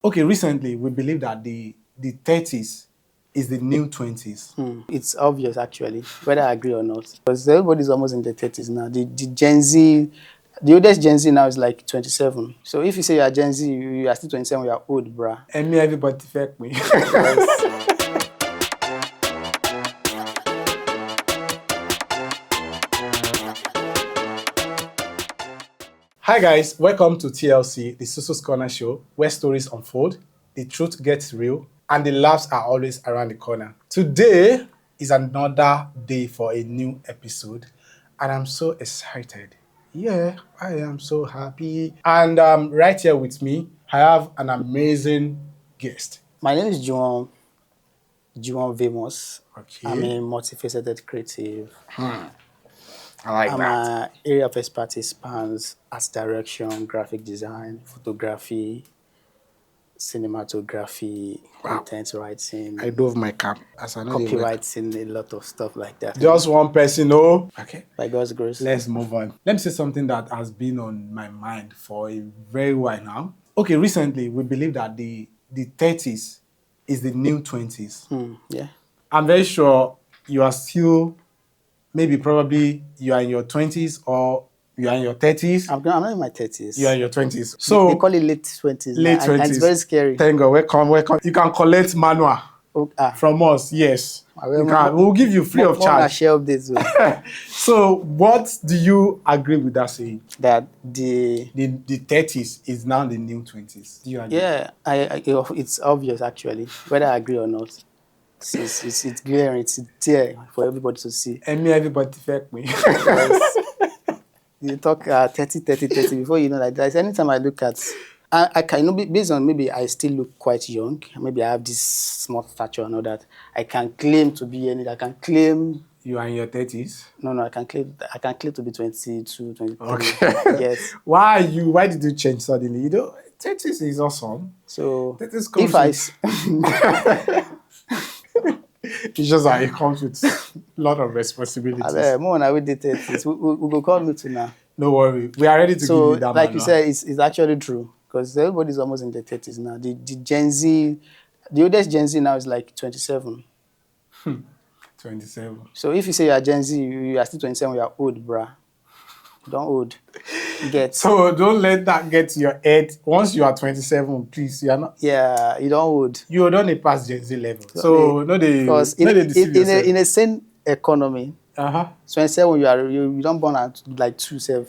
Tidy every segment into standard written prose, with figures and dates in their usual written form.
Okay, recently we believe that the 30s is the new 20s. It's obvious actually, whether I agree or not. Because everybody's almost in the 30s now. The Gen Z, the oldest Gen Z now is like 27. So if you say you're Gen Z, you are still 27, you're old, bruh. And me, everybody fake me. Yes. Hi guys, welcome to TLC, the Susu's Corner show, where stories unfold, the truth gets real, and the laughs are always around the corner. Today is another day for a new episode, and I'm so excited. Yeah, I am so happy. And right here with me, I have an amazing guest. My name is Juan Vamos. Okay. I'm a multifaceted creative. I like My area of expertise spans art direction, graphic design, photography, cinematography, content writing, I dove my cap as I know they work. copywriting, a lot of stuff like that. Just one person, oh. Okay. By God's grace. Let's move on. Let me say something that has been on my mind for a very while now. Okay, recently we believe that the 30s is the new 20s. Yeah. I'm very sure you are still, maybe probably you are in your 20s or you are in your 30s. I'm not in my 30s. You are in your 20s. So they call it late 20s. late now, 20s. And it's very scary. Thank God, welcome. You can collect manual from us, yes. We'll give you free of charge. Share updates. So what do you agree with that saying? That the 30s is now the new 20s. Do you agree? Yeah, it's obvious actually, whether I agree or not. It's glaring, it's there for everybody to see. And me, everybody fake me. You talk 30 before you know like that. Anytime I look at, I can based on maybe I still look quite young. Maybe I have this small stature and all that. I can claim to be any. I can claim. You are in your 30s? No, I can claim to be 22, 23. Okay. Yes. Why did you change suddenly? You know, 30s is awesome. So 30s if it's just that it comes with a lot of responsibilities. More on our 30s. We go call me to now. No worry. We are ready to give you that. Like you said, it's actually true. Because everybody's almost in the 30s now. The Gen Z, the oldest Gen Z now is like 27. 27. So if you say you're Gen Z, you are still 27, you're old, bruh. Don't old. So don't let that get to your head. Once you are 27, please, you are not. Yeah, you don't old. You don't past Gen Z level. So because in a sane economy, 27 you don't born at like 27.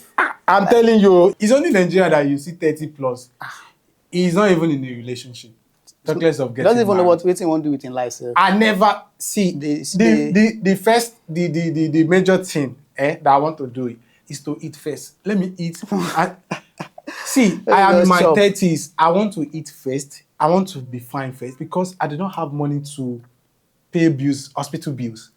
I'm telling you, it's only Nigeria that you see 30 plus. He's not even in a relationship. Talk less of getting doesn't even know what married. he want to do with in life, sir. I never see the first major thing that I want to do is to eat first. Let me eat. I am in my 30s. I want to eat first. I want to be fine first because I do not have money to pay bills, hospital bills.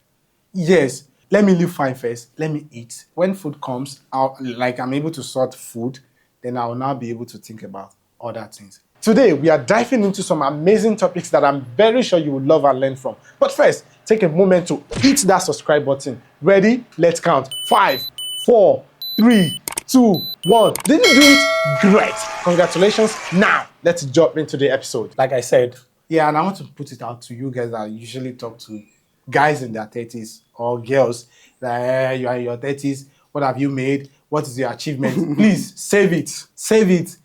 Yes, let me live fine first. Let me eat. When food comes, I'm able to sort food, then I will now be able to think about other things. Today, we are diving into some amazing topics that I'm very sure you will love and learn from. But first, take a moment to hit that subscribe button. Ready? Let's count. 5, 4, 3, 2, 1. Did you do it? Great. Congratulations. Now, let's jump into the episode. Like I said, yeah, and I want to put it out to you guys that usually talk to guys in their 30s or girls that you are in your 30s. What have you made? What is your achievement? Please, save it. Save it.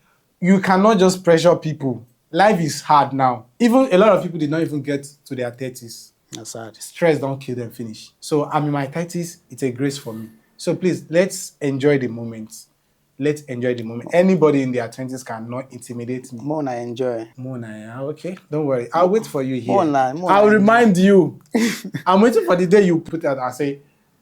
You cannot just pressure people. Life is hard now. Even a lot of people did not even get to their 30s. That's sad. Stress don't kill them finish. So I'm in my 30s. It's a grace for me. So please, let's enjoy the moment. Let's enjoy the moment. Anybody in their 20s cannot intimidate me. More I enjoy. Okay. Don't worry. I'll wait for you here. I'll remind you. I'm waiting for the day you put out and say,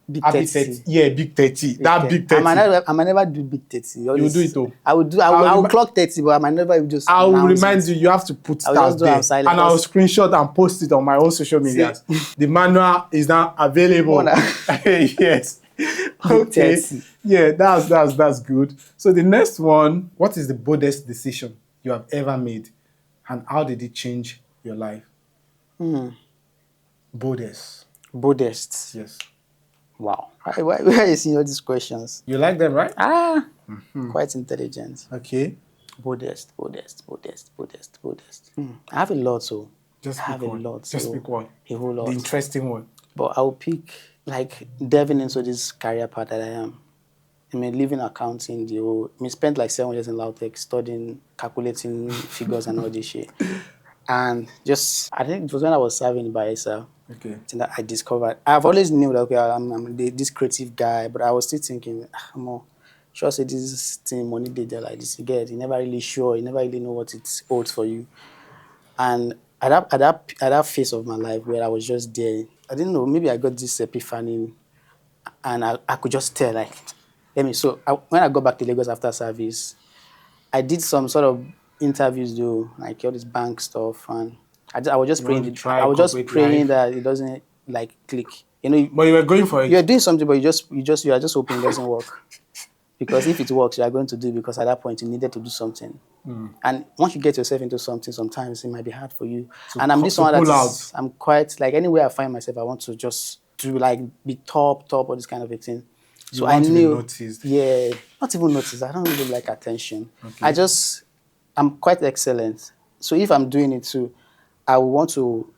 Big happy 30. Yeah, big 30. That big 30. I might never do big 30. You will do it though. I will clock 30, but I might never just. I will remind you. You have to put that there, and I'll screenshot and post it on my own social media. The manual is now available. Yes. Okay. Yeah, that's good. So the next one, what is the boldest decision you have ever made, and how did it change your life? Boldest. Yes. Wow. Why are you seeing all these questions? You like them, right? Quite intelligent. Okay. Boldest. I have a lot, so Just I pick have a one. lot. Just So pick one. a whole lot. The interesting one. But I'll pick like delving into this career path that I am. I mean, leaving accounting, spent like 7 years in Lautech studying, calculating figures and all this shit. And I think it was when I was serving by ISA. Okay. That I discovered. I've always knew that, okay, I'm this creative guy, but I was still thinking, more. Sure, say this thing, money did there like this. You never really sure. You never really know what it holds for you. And at that phase of my life where I was just there, I didn't know, maybe I got this epiphany and I could just tell, like, when I got back to Lagos after service, I did some sort of interviews though, like all this bank stuff, and I was just praying that it doesn't like click. But you were going for it. You're doing something, but you are just hoping it doesn't work. Because if it works, you are going to do it because at that point you needed to do something. And once you get yourself into something, sometimes it might be hard for you. And I'm this one I'm quite like anywhere I find myself, I want to just do like be top or this kind of a thing. So I knew, noticed. Yeah, not even noticed. I don't really like attention. Okay. I'm quite excellent. So if I'm doing it too, I want to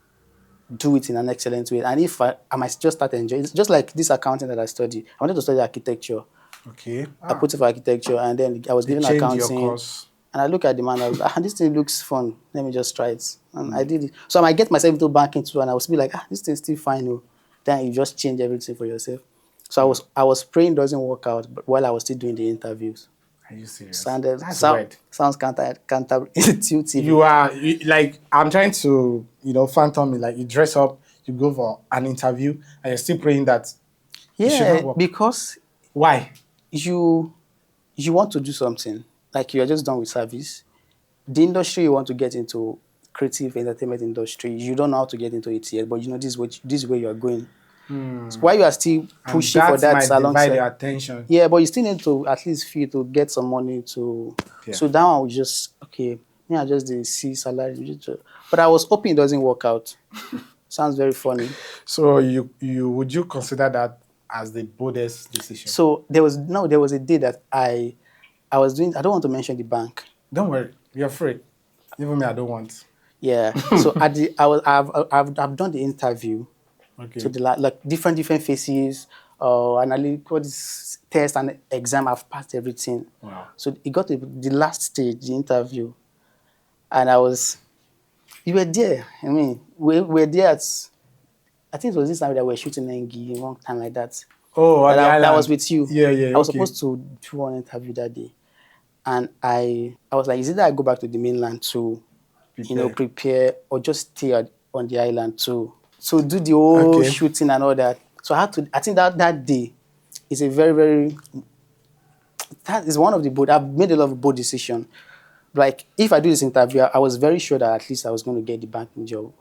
do it in an excellent way. And if I might just start enjoying it, just like this accounting that I study. I wanted to study architecture. Okay. I put it for architecture, and then I was given accounting. And I look at the man, I was like, this thing looks fun. Let me just try it. And I did it. So I might get myself into banking too, and I was be like, this thing's still fine. Oh. Then you just change everything for yourself. So I was praying it doesn't work out, but while I was still doing the interviews. Are you serious? Sounds counterintuitive. You are like, I'm trying to, phantom me, like you dress up, you go for an interview, and you're still praying that it should not work. Because why? You want to do something, like you're just done with service. The industry you want to get into, creative entertainment industry, you don't know how to get into it yet, but this is where you are going. So while you are still pushing for that salon, divide your attention. Yeah, but you still need to at least feel to get some money to. Yeah. So that one was just okay. I just didn't see salary, but I was hoping it doesn't work out. Sounds very funny. So would you consider that as the boldest decision? So there was a day that I was doing. I don't want to mention the bank. Don't worry, you're free. Even me, I don't want. Yeah. So I've done the interview. Okay. So like different faces, analytical test and exam. I've passed everything. Wow. So it got to the last stage, the interview, and you were there. I mean, we were there I think it was this time that we were shooting Engi, one time like that. Oh, that was with you. Yeah. I was supposed to do one interview that day, and I was like, is it that I go back to the mainland to, prepare, or just stay on the island to do the whole shooting and all that. So I think that day is a very, very, that is one of the bold. I've made a lot of bold decisions. Like, if I do this interview, I was very sure that at least I was going to get the banking job.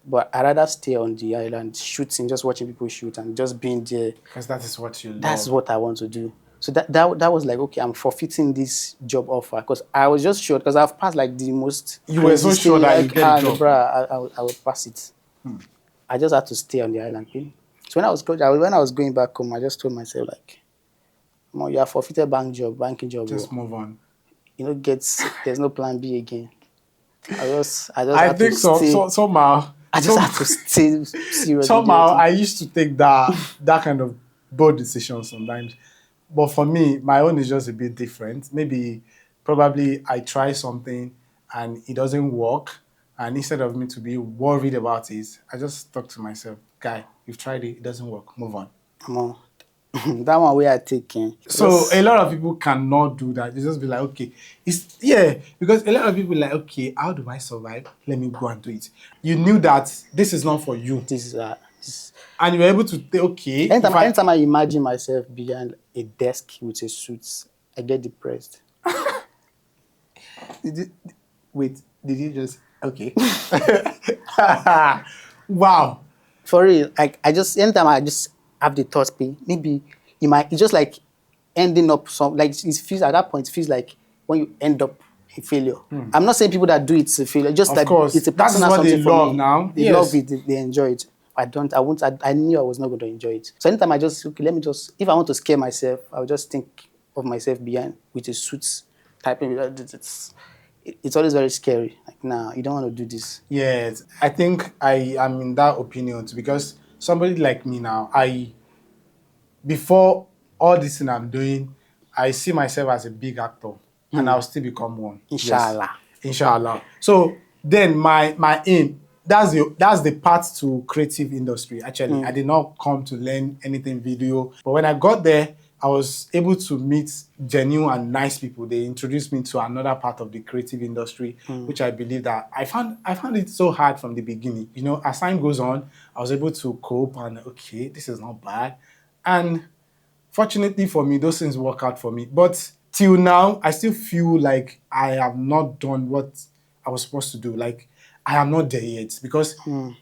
But I'd rather stay on the island shooting, just watching people shoot and just being there. Because that is what you love. That's what I want to do. So that was like, okay, I'm forfeiting this job offer. Because I was just sure, because I've passed like the most... You were so sure that you get the job. Bruh, I would pass it. I just had to stay on the island. So when I was going back home, I just told myself, like, you have forfeited banking job. Just move on. There's no plan B again. I think somehow I just had to stay serious. Somehow I used to take that kind of bold decision sometimes. But for me, my own is just a bit different. Probably I try something and it doesn't work. And instead of me to be worried about it, I just talk to myself, guy, you've tried it doesn't work, move on. Come on. That one way I take it. So a lot of people cannot do that. They just be like, okay. Because a lot of people are like, okay, how do I survive? Let me go and do it. You knew that this is not for you. And you were able to say, okay. Anytime I imagine myself behind a desk with a suit, I get depressed. Did you just... Okay. Wow. For real, anytime I just have the thoughts, maybe it's just like ending up at that point, it feels like when you end up a failure. I'm not saying people that do it's a failure, just of course. It's a personal something for me. Now. They love it, they enjoy it. I knew I was not going to enjoy it. So anytime if I want to scare myself, I would just think of myself behind with a suit typing, it's always very scary. Like, nah, you don't want to do this. Yes, I think I am in that opinion too, because somebody like me now, before all this thing I'm doing, I see myself as a big actor, and I'll still become one. Inshallah. Yes. Inshallah. So then my aim, that's the path to creative industry. Actually, I did not come to learn anything video, but when I got there, I was able to meet genuine and nice people. They introduced me to another part of the creative industry, which I believe that I found it so hard from the beginning. You know, as time goes on, I was able to cope and okay, this is not bad. And fortunately for me, those things work out for me. But till now, I still feel like I have not done what I was supposed to do. Like, I am not there yet, because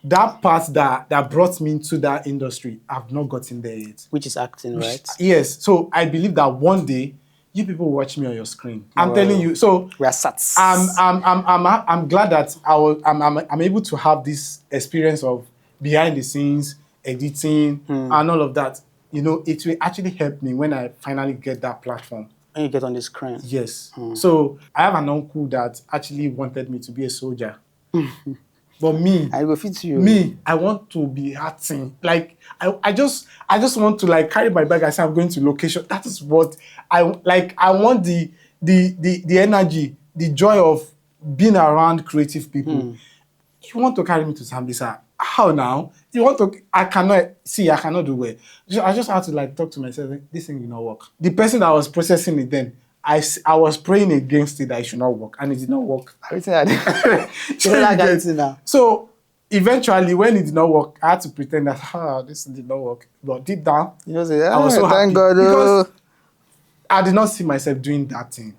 that part that brought me into that industry, I've not gotten there yet. Which is acting, right? Yes. So I believe that one day you people watch me on your screen. I'm telling you. So we are sats. I'm glad that I'm able to have this experience of behind the scenes, editing, and all of that. You know, it will actually help me when I finally get that platform. And you get on the screen. Yes. So I have an uncle that actually wanted me to be a soldier. But me, I go fit you. Me, I want to be acting. Like I just want to like carry my bag and say I'm going to location. That is what I like. I want the energy, the joy of being around creative people. You want to carry me to Sambisa? How now? You want to? I cannot do well. I just have to like talk to myself. Like, this thing will not work. The person that was processing it then, I was praying against it that it should not work, and it did not work. So eventually, when it did not work, I had to pretend that this did not work. But deep down, you know, say, I was so happy thank God, because I did not see myself doing that thing.